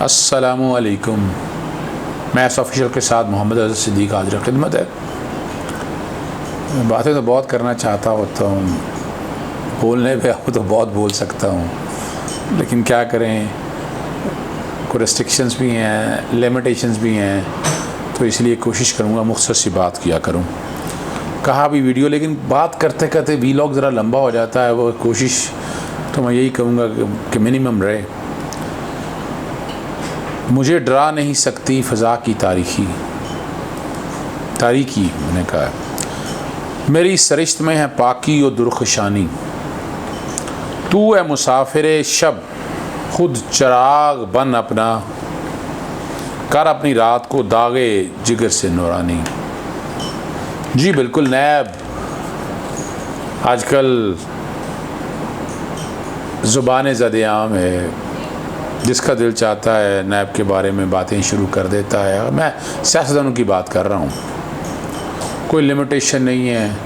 अस्सलामुअलैकुम। मैं ऑफिशियल के साथ मोहम्मद अज़हर सिद्दीक हाज़िर खिदमत है। बातें तो बहुत करना चाहता होता हूँ, बोलने पे तो बहुत बोल सकता हूँ, लेकिन क्या करें, कोई रेस्ट्रिक्शंस भी हैं, लिमिटेशंस भी हैं, तो इसलिए कोशिश करूँगा मुख्तसर सी बात किया करूँ। कहा भी वीडियो, लेकिन बात करते करते वीलॉग ज़रा लंबा हो जाता है। वो कोशिश तो मैं यही कहूँगा कि मिनिमम रहे। मुझे डरा नहीं सकती फ़ज़ा की तारीकी मैंने कहा, मेरी सरिश्त में है पाकी और दुर्खशानी। तू है मुसाफिर शब, खुद चराग बन अपना, कर अपनी रात को दागे जिगर से नूरानी। जी बिल्कुल, नैब आजकल ज़ुबान ज़द-ए-आम है। जिसका दिल चाहता है नैब के बारे में बातें शुरू कर देता है। मैं सियासतदानों की बात कर रहा हूँ, कोई लिमिटेशन नहीं है।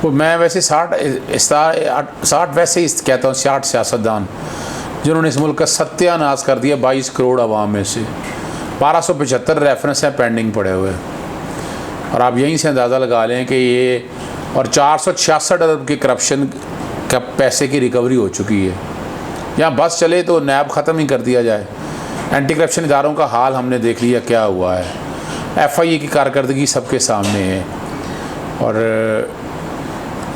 वो मैं वैसे 60 वैसे ही कहता हूँ, 60 सियासतदान जिन्होंने इस मुल्क का सत्यानाश कर दिया 22 करोड़ आवाम में से। 1275 रेफरेंस हैं पेंडिंग पड़े हुए, और आप यहीं से अंदाज़ा लगा लें कि ये और 466 अरब के करप्शन का पैसे की रिकवरी हो चुकी है। यहाँ बस चले तो नैब ख़त्म ही कर दिया जाए। एंटी करप्शन इदारों का हाल हमने देख लिया क्या हुआ है। FIA की कारकर्दगी सबके सामने है, और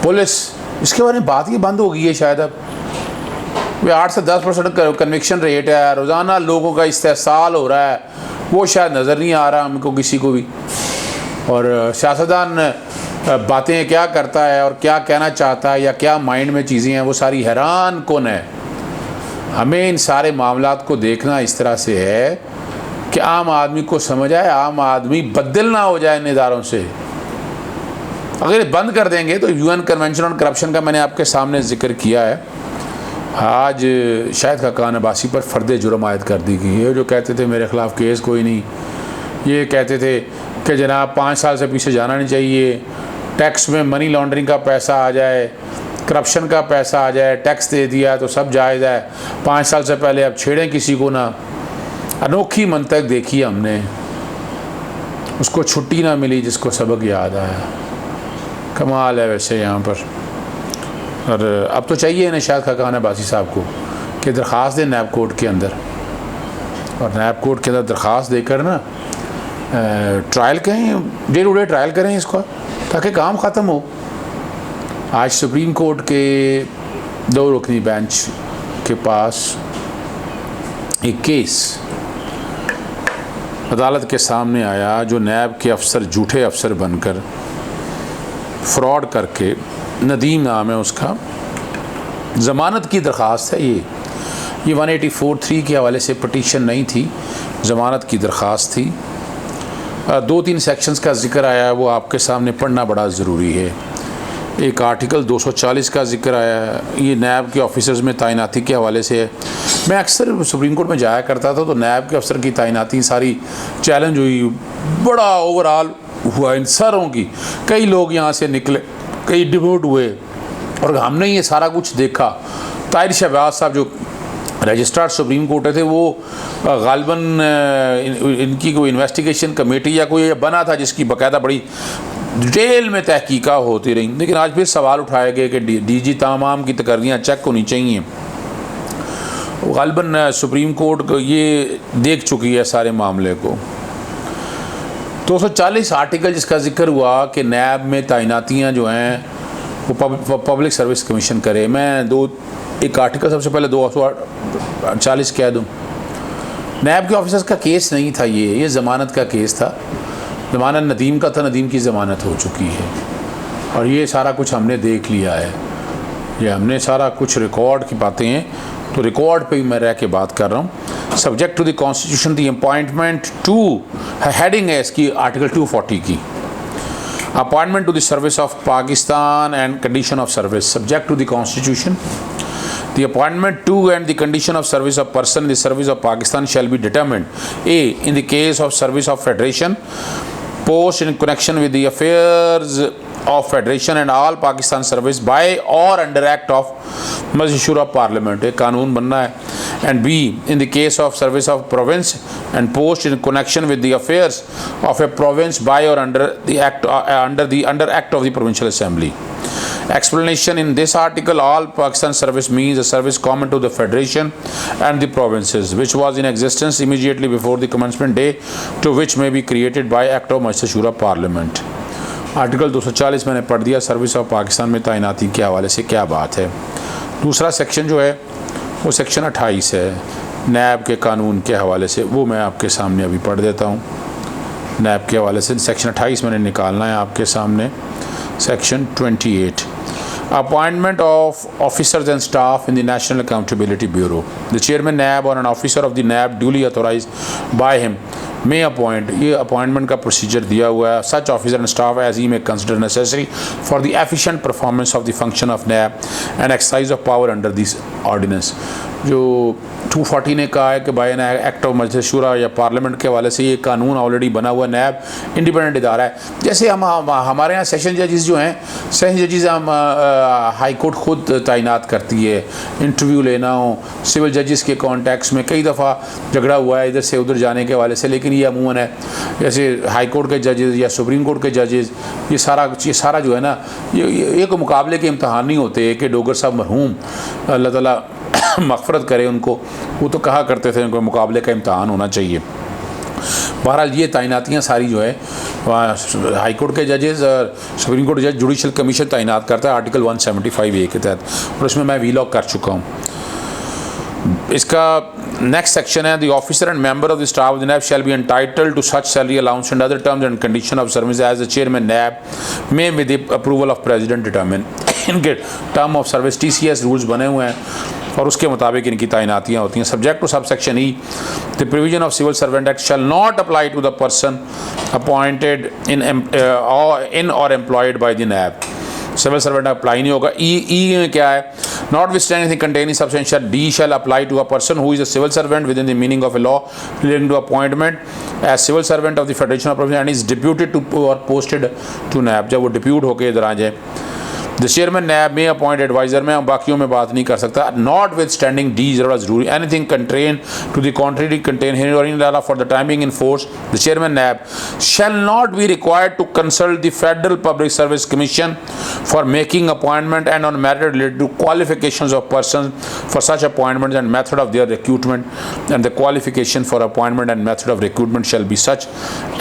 पुलिस इसके बारे में बात ही बंद हो गई है शायद। अब वे 8 से 10% कन्विक्शन रेट है, रोज़ाना लोगों का इस्तेहसाल हो रहा है, वो शायद नज़र नहीं आ रहा हमको किसी को भी। और सियासतदान बातें क्या करता है और क्या कहना चाहता है या क्या माइंड में चीज़ें हैं, वो सारी हैरान कौन है। हमें इन सारे मामलात को देखना इस तरह से है कि आम आदमी को समझ आए, आम आदमी बदल ना हो जाए इन इदारों से। अगर बंद कर देंगे तो UN कन्वेंशन ऑन करप्शन का मैंने आपके सामने जिक्र किया है। आज शाहिद खाकान अब्बासी पर फ़र्द जुर्म आयद कर दी गई है। जो कहते थे मेरे ख़िलाफ़ केस कोई नहीं, ये कहते थे कि जनाब 5 साल से पीछे जाना नहीं चाहिए, टैक्स में मनी लॉन्ड्रिंग का पैसा आ जाए, करप्शन का पैसा आ जाए, टैक्स दे दिया तो सब जायज़ है, 5 साल से पहले अब छेड़ें किसी को ना। अनोखी मंतक देखी हमने, उसको छुट्टी ना मिली जिसको सबक याद आया। कमाल है वैसे यहाँ पर। और अब तो चाहिए इन्हें शायद खाकान अब्बासी साहब को कि दरख्वास्त दें नैब कोर्ट के अंदर, और नैब कोर्ट के अंदर दरख्वास्त देकर ना ट्रायल करें, डे टू डे ट्रायल करें इसको, ताकि काम ख़त्म हो। आज सुप्रीम कोर्ट के 2 रुकनी बेंच के पास एक केस अदालत के सामने आया, जो नैब के अफसर झूठे अफसर बनकर फ्रॉड करके, नदीम नाम है उसका, ज़मानत की दरख्वास्त है। ये 184(3) के हवाले से पटिशन नहीं थी, ज़मानत की दरख्वास्त थी। 2-3 सेक्शंस का जिक्र आया है, वो आपके सामने पढ़ना बड़ा ज़रूरी है। एक आर्टिकल 240 का जिक्र आया है, ये नैब के ऑफिसर्स में तैनाती के हवाले से है। मैं अक्सर सुप्रीम कोर्ट में जाया करता था, तो नैब के अफसर की तैनाती सारी चैलेंज हुई, बड़ा ओवरऑल हुआ इन सारों की। कई लोग यहाँ से निकले, कई डिमोट हुए, और हमने ये सारा कुछ देखा। ताहिर शहबाज साहब जो रजिस्ट्रार सुप्रीम कोर्ट थे, वो गालिबन इनकी कोई इन्वेस्टिगेशन कमेटी या कोई बना था जिसकी बाकायदा बड़ी डिटेल में तहकीका होती रही। लेकिन आज फिर सवाल उठाए गए कि DG तमाम की तकर्रियाँ चेक होनी चाहिए। गालिबन सुप्रीम कोर्ट ये देख चुकी है सारे मामले को। 240 आर्टिकल जिसका जिक्र हुआ कि नैब में तैनातियाँ जो हैं वो पब्लिक सर्विस कमीशन करे। मैं एक आर्टिकल सबसे पहले 240 कह दूँ। नैब के ऑफिसर्स का केस नहीं था, ये ज़मानत का केस था। ज़मानत नदीम का था, नदीम की ज़मानत हो चुकी है, और ये सारा कुछ हमने देख लिया है। ये हमने सारा कुछ रिकॉर्ड की बातें हैं, तो रिकॉर्ड पे ही मैं रह के बात कर रहा हूँ। Subject to the constitution the appointment to, heading है इसकी आर्टिकल 240 की, appointment to the service of Pakistan and condition of service. Subject to the constitution, the appointment to and the condition of service of person in the service of Pakistan shall be determined a in the case of service of federation post in connection with the affairs of Federation and all Pakistan service by or under act of Majlis Shura Parliament, एक कानून बनना है. And B, in the case of service of province and post in connection with the affairs of a province by or under the act under act of the Provincial Assembly. Explanation: in this article, all Pakistan service means a service common to the Federation and the provinces, which was in existence immediately before the commencement day, to which may be created by act of Majlis Shura Parliament. Article 240 मैंने पढ़ दिया. Service of Pakistan में तैनाती के हवाले से क्या बात है. दूसरा सेक्शन जो है वो सेक्शन 28 है नैब के कानून के हवाले से, वो मैं आपके सामने अभी पढ़ देता हूँ. नैब के हवाले से सेक्शन 28 मैंने निकालना है आपके सामने. Section 28, appointment of officers and staff in the National Accountability Bureau. The chairman NAB or an officer of the NAB duly authorized by him may appoint, ये अपॉइंटमेंट का प्रोसीजर दिया हुआ है, such officer and staff as he may consider necessary for the efficient performance of the function of NAB and exercise of power under this ordinance. जो 240 ने कहा है कि बाय एक्ट ऑफ मजलिस शूरा या पार्लियामेंट के हवाले से ये कानून ऑलरेडी बना हुआ. नैब इंडिपेंडेंट इदारा है. जैसे हम हमारे यहाँ सेशन जजेस जो हैं, सेशन जजेस हम हाई कोर्ट खुद तैनात करती है. इंटरव्यू लेना हो, सिविल जजेस के कॉन्टेक्ट्स में कई दफ़ा झगड़ा हुआ है इधर से उधर जाने के हवाले से, लेकिन ये अमूमन है जैसे हाई कोर्ट के जजेस या सुप्रीम कोर्ट के जजेस, ये सारा जो है ना, ये कोई मुकाबले के इम्तहान नहीं होते कि डोगर साहब मरहूम अल्लाह ताला मग़फ़रत करे उनको, वो तो कहा करते थे उनको मुकाबले का इम्तहान होना चाहिए. बहरहाल ये तैनातियाँ सारी जो है हाई कोर्ट के जजेस और सुप्रीम कोर्ट जज जुडिशल कमीशन तैनात करता है आर्टिकल 175A के तहत, और उसमें मैं वीलॉग कर चुका हूँ. इसका नेक्स्ट सेक्शन है, the officer and member of the staff of the NAB shall be entitled to such salary allowance and other terms and condition of service as the chairman NAB में with the approval of president determine. इनके term of service TCS rules बने हुए हैं और उसके मुताबिक इनकी तैनातियाँ होती हैं. Subject to sub section E, the provision of civil servant act shall not apply to the person appointed in और employed by the NAB. Civil servant apply नहीं होगा. ई में क्या है, notwithstanding containing substantial. D shall apply to a person who is a civil servant within the meaning of a law relating to appointment as civil servant of the federation of province and is deputed to और posted to NAB. जब वो depute होकर इधर आ जाए. The chairman NAB में appoint adviser में बाकियों में बात नहीं कर सकता. नॉट विद स्टैंडिंग डी ज़रा जरूरी anything contain to the country contain here और in for the timing in force. The chairman NAB shall not be required to consult the federal public service commission for making appointment and on matter related to qualifications of person for such appointment and method of their recruitment and the qualification for appointment and method of recruitment shall be such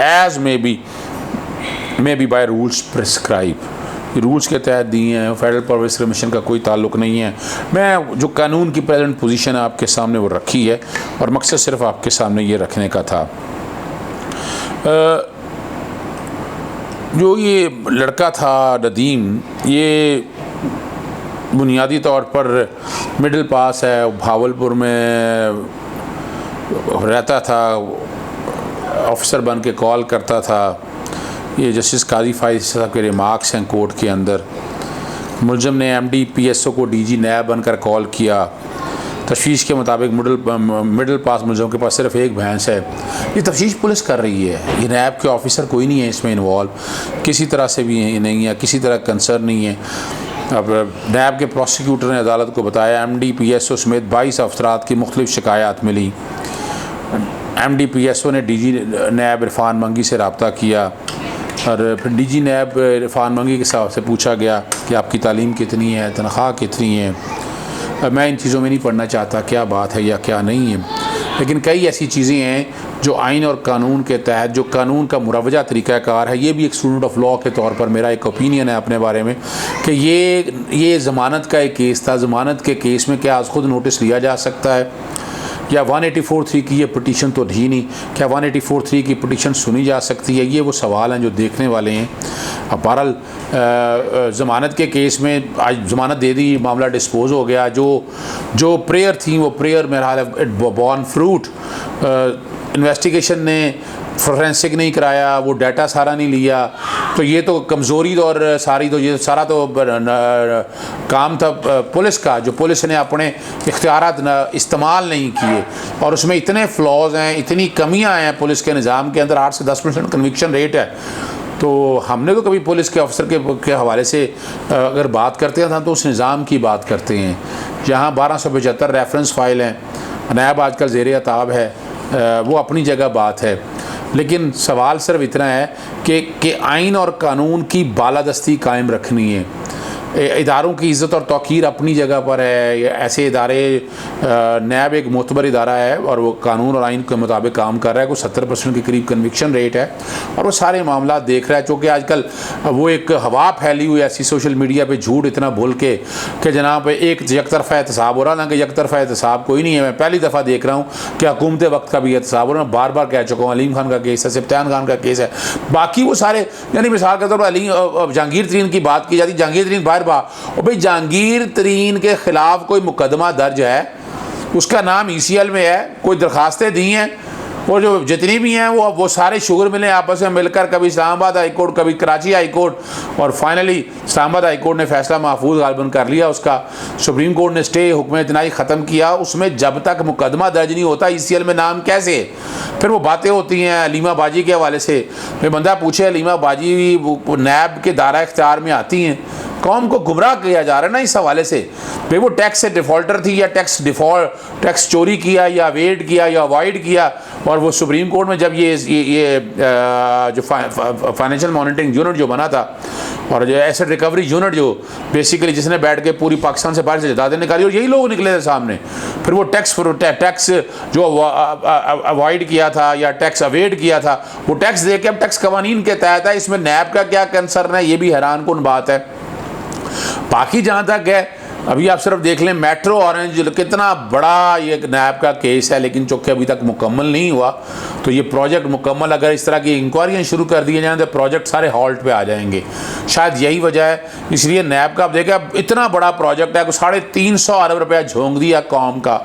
as may be by rules prescribe. Rules के तहत दिए हैं. Federal public commission का कोई ताल्लुक़ नहीं है. मैं जो कानून की प्रेजेंट पोजीशन है आपके सामने वो रखी है और मकसद सिर्फ आपके सामने ये रखने का था. जो ये लड़का था नदीम, ये बुनियादी तौर पर मिडिल पास है, भावलपुर में रहता था, ऑफिसर बन के कॉल करता था. ये जस्टिस काजी फाइज साहब के रिमार्क्स हैं कोर्ट के अंदर. मुलजम ने MD PSO को DG नैब बनकर कॉल किया. तफ्तीश के मुताबिक मिडिल पास मुलजम के पास सिर्फ एक भैंस है. ये तफ्तीश पुलिस कर रही है, ये नैब के ऑफिसर कोई नहीं है इसमें इन्वॉल्व, किसी तरह से भी नहीं है, किसी तरह कंसर्न नहीं है. अब नैब के प्रोसिक्यूटर ने अदालत को बताया MD PSO समेत 22 अफराद की मुख्तलिफ शिकायत मिली. MD PSO ने DG नैब इरफान मंगी से रब्ता किया और फिर DG नैब इरफान मंगी के साहब से पूछा गया कि आपकी तालीम कितनी है, तनख्वाह कितनी है. मैं इन चीज़ों में नहीं पढ़ना चाहता क्या बात है या क्या नहीं है, लेकिन कई ऐसी चीज़ें हैं जो आइन और कानून के तहत जो कानून का मुरवजा तरीक़ाकार है. ये भी एक स्टूडेंट ऑफ लॉ के तौर पर मेरा एक ओपिनियन है अपने बारे में कि ये ज़मानत का एक केस था. ज़मानत के केस में क्या ख़ुद नोटिस लिया जा सकता है या 184(3) की ये पटिशन तो थी नहीं, क्या 184(3) की पटिशन सुनी जा सकती है? ये वो सवाल हैं जो देखने वाले हैं. अब बहरहाल ज़मानत के केस में आज ज़मानत दे दी, मामला डिस्पोज हो गया. जो प्रेयर थी वो प्रेयर मेरा हाल बॉर्न फ्रूट. इन्वेस्टिगेशन ने फोरेंसिक नहीं कराया, वो डाटा सारा नहीं लिया, तो ये तो कमज़ोरी और सारी तो ये सारा तो काम था पुलिस का, जो पुलिस ने अपने इख्तियारात इस्तेमाल नहीं किए. और उसमें इतने फ्लॉज हैं, इतनी कमियां हैं पुलिस के निज़ाम के अंदर. 8 से 10% कन्विक्शन रेट है. तो हमने तो कभी पुलिस के अफसर के हवाले से अगर बात करते हैं तो उस निज़ाम की बात करते हैं। जहाँ 1275 रेफरेंस फ़ाइल हैं, नैब आजकल ज़ेर अताब है, वो अपनी जगह बात है, लेकिन सवाल सिर्फ इतना है कि आइन और कानून की बालादस्ती कायम रखनी है। इदारों की इज़्ज़त और तौक़ीर अपनी जगह पर है। ऐसे इदारे, नैब एक मोतबर इदारा है और वो कानून और आइन के मुताबिक काम कर रहा है। कोई 70% के करीब कन्विक्शन रेट है और वो सारे मामला देख रहा है। चूँकि आजकल वो एक हवा फैली हुई ऐसी सोशल मीडिया पे झूठ इतना भूल के कि जनाब एक यकतरफ़ा एहतसाब हो रहा, ना कि यकतरफ़ा एहतसाब कोई नहीं है। मैं पहली दफ़ा देख रहा हूँ कि हुकूमत वक्त का भी एहतसाब हो रहा है। बार बार कह चुका हूँ, अलीम खान का केस है, सिफ्तान खान का केस है, बाकी वो सारे, यानी मिसाल के तौर पर जहांगीर तरीन की बात की जाती, जहांगीर तरीन बाहर और भाई जहांगीर तरीन के खिलाफ कोई मुकदमा दर्ज है, उसका नाम ECL में है, कोई दरखास्तें दी हैं, और जो जितनी भी हैं वो सारे शुगर मिले आपस में मिलकर, कभी इस्लामाबाद हाई कोर्ट, कभी कराची हाई कोर्ट, और फाइनली इस्लामाबाद हाई कोर्ट ने फैसला महफूज गालबन कर लिया उसका। सुप्रीम कोर्ट ने स्टे हुक्म इतनाई ख़त्म किया। उसमें जब तक मुकदमा दर्ज नहीं होता ECL में नाम कैसे? फिर वो बातें होती हैं अलीमा बाजी के हवाले से। फिर बंदा पूछे, अलीमा बाजी नैब के दायरा इख्तियार में आती हैं? कौम को गुमराह किया जा रहा है ना इस हवाले से। भाई वो टैक्स से डिफ़ॉल्टर थी या टैक्स चोरी किया या अवेड किया या अवॉइड किया, और वो सुप्रीम कोर्ट में जब ये जो फाइनेंशियल मॉनिटरिंग यूनिट जो बना था और जो एसेट रिकवरी यूनिट जो बेसिकली जिसने बैठ के पूरी पाकिस्तान से बाहर से जदादें निकाली, और यही लोग निकले थे सामने। फिर वो टैक्स जो अवॉइड किया था या टैक्स अवेड किया था, वो टैक्स दे के अब टैक्स कवानीन के तहत है। इसमें नैब का क्या कंसर्न है, ये भी हैरान कुन बात है। बाकी जहाँ तक है, अभी आप सिर्फ देख लें मेट्रो ऑरेंज, कितना बड़ा ये नैब का केस है, लेकिन चूँकि अभी तक मुकम्मल नहीं हुआ, तो ये प्रोजेक्ट मुकम्मल, अगर इस तरह की इंक्वायरियाँ शुरू कर दी जाएँ तो प्रोजेक्ट सारे हॉल्ट पे आ जाएंगे। शायद यही वजह है, इसलिए नैब का आप देखें, अब इतना बड़ा प्रोजेक्ट है, 350 अरब रुपया झोंक दिया कौम का।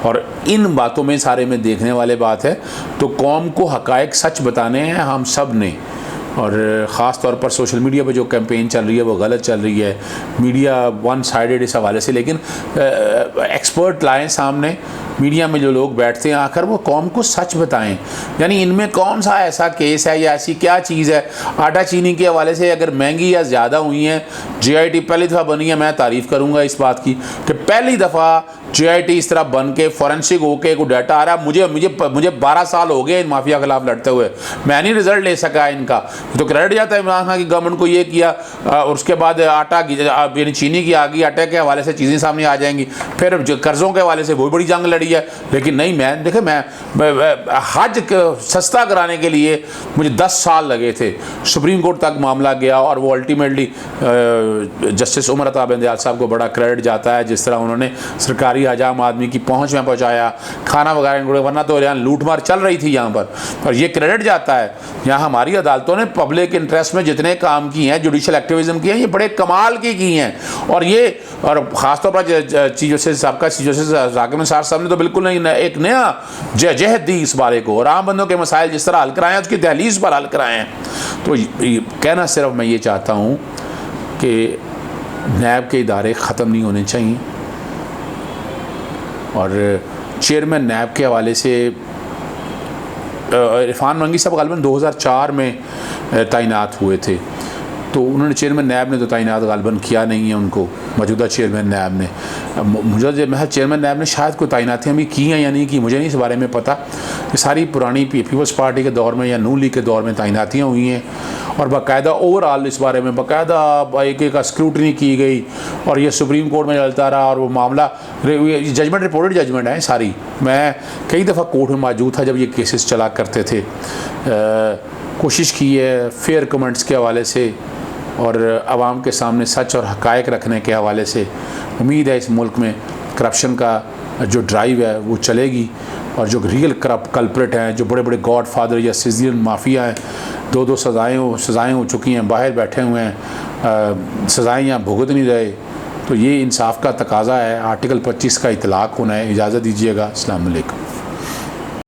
और इन बातों में सारे में देखने वाले बात है, तो कौम को हकायक सच बताने हैं हम सब ने। और ख़ास तौर पर सोशल मीडिया पे जो कैंपेन चल रही है वो गलत चल रही है, मीडिया वन साइडेड इस हवाले से। लेकिन एक्सपर्ट लाएं सामने, मीडिया में जो लोग बैठते हैं आकर वो कौम को सच बताएं, यानी इनमें कौन सा ऐसा केस है या ऐसी क्या चीज़ है। आटा चीनी के हवाले से अगर महंगी या ज़्यादा हुई हैं, JIT पहली दफ़ा बनी है, मैं तारीफ़ करूँगा इस बात की कि पहली दफ़ा JIT इस तरह बन के फॉरेंसिक होके को डाटा आ रहा है। मुझे 12 साल हो गए इन माफिया के खिलाफ लड़ते हुए, मैं नहीं रिजल्ट ले सका इनका। तो क्रेडिट जाता है इमरान खान की गवर्नमेंट को ये किया, और उसके बाद आटा यानी चीनी की आ गई, आटे के हवाले से चीज़ें सामने आ जाएंगी। फिर कर्ज़ों के हवाले से बहुत बड़ी जंग लड़ी है, लेकिन नहीं, मैं हज सस्ता कराने के लिए मुझे 10 साल लगे थे, सुप्रीम कोर्ट तक मामला गया, और वो अल्टीमेटली जस्टिस उमर अता बंदयाल साहब को बड़ा क्रेडिट जाता है, जिस तरह उन्होंने सरकारी हजाम आदमी की पहुँच में पहुँचाया, खाना वगैरह, वरना तो यहाँ लूटमार चल रही थी यहाँ पर, और ये क्रेडिट जाता है। यहाँ हमारी अदालतों ने पब्लिक इंटरेस्ट में जितने काम किए हैं, जुडिशल एक्टिविज्म किए हैं, ये बड़े कमाल की हैं। और ख़ासतौर पर चीज़ों से सबका चीज़ों से जाकिर निसार साहब ने तो बिल्कुल नहीं, एक नया जहद दी इस बारे को, और आम बंदों के मसाइल जिस तरह हल कराएं, उसकी दहलीज पर हल कराएं। तो कहना सिर्फ मैं ये चाहता हूँ कि नैब के इदारे ख़त्म नहीं होने चाहिए, और चेयरमैन नैब के हवाले से इरफान मंगी साहब गालिबन 2004 में तैनात हुए थे, तो उन्होंने चेयरमैन नैब ने तो तैनात गालिबन किया नहीं है उनको, मौजूदा चेयरमैन नैब ने। मुझे मैं चेयरमैन नैब ने शायद कोई तैनातियाँ भी की हैं या नहीं की, मुझे नहीं इस बारे में पता। ये सारी पुरानी पीपल्स पार्टी के दौर में या नून लीग के दौर में तैनातियाँ हुई हैं, और बाकायदा ओवरऑल इस बारे में बाकायदा एक स्क्रूटनी की गई, और ये सुप्रीम कोर्ट में चलता रहा, और वो मामला जजमेंट रिपोर्टेड जजमेंट है सारी। मैं कई दफ़ा कोर्ट में मौजूद था जब ये केसेस चला करते थे। कोशिश की है फेयर कमेंट्स के हवाले से और आवाम के सामने सच और हकायक रखने के हवाले से। उम्मीद है इस मुल्क में करप्शन का जो ड्राइव है वो चलेगी, और जो रियल कल्प्रिट हैं, जो बड़े बड़े गॉड फादर या सिजियन माफिया हैं, 2 सज़ाएँ हो चुकी हैं, बाहर बैठे हुए हैं, सज़ाएँ यहाँ भुगत नहीं रहे, तो ये इंसाफ का तकाज़ा है। आर्टिकल 25 का इतलाक़ होना है। इजाज़त दीजिएगा। अस्सलाम वालेकुम।